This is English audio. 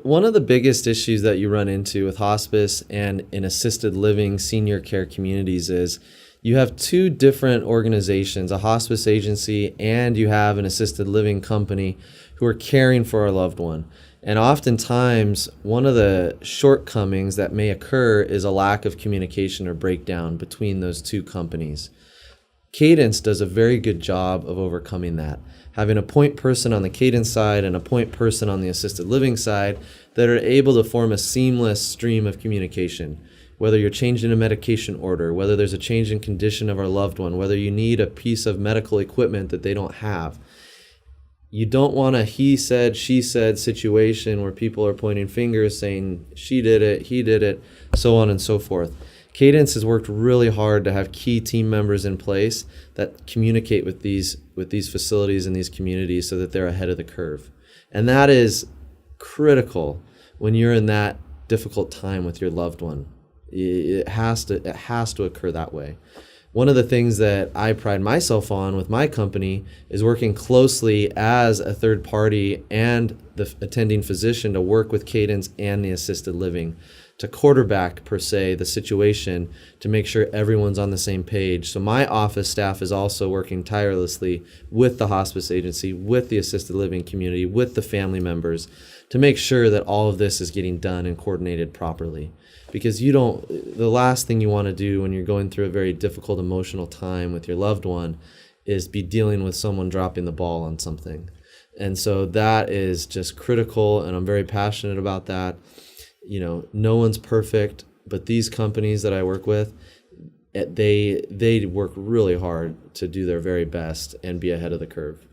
One of the biggest issues that you run into with hospice and in assisted living senior care communities is you have two different organizations, a hospice agency and you have an assisted living company who are caring for a loved one. And oftentimes, one of the shortcomings that may occur is a lack of communication or breakdown between those two companies. Cadence does a very good job of overcoming that, having a point person on the Cadence side and a point person on the assisted living side that are able to form a seamless stream of communication. Whether you're changing a medication order, whether there's a change in condition of our loved one, whether you need a piece of medical equipment that they don't have. You don't want a he said, she said situation where people are pointing fingers saying she did it, he did it, so on and so forth. Cadence has worked really hard to have key team members in place that communicate with these facilities and these communities so that they're ahead of the curve. And that is critical when you're in that difficult time with your loved one. It has to occur that way. One of the things that I pride myself on with my company is working closely as a third party and the attending physician to work with Cadence and the assisted living to quarterback, per se, the situation to make sure everyone's on the same page. So my office staff is also working tirelessly with the hospice agency, with the assisted living community, with the family members to make sure that all of this is getting done and coordinated properly. Because the last thing you want to do when you're going through a very difficult emotional time with your loved one is be dealing with someone dropping the ball on something. And so that is just critical, and I'm very passionate about that. No one's perfect, but these companies that I work with, they work really hard to do their very best and be ahead of the curve.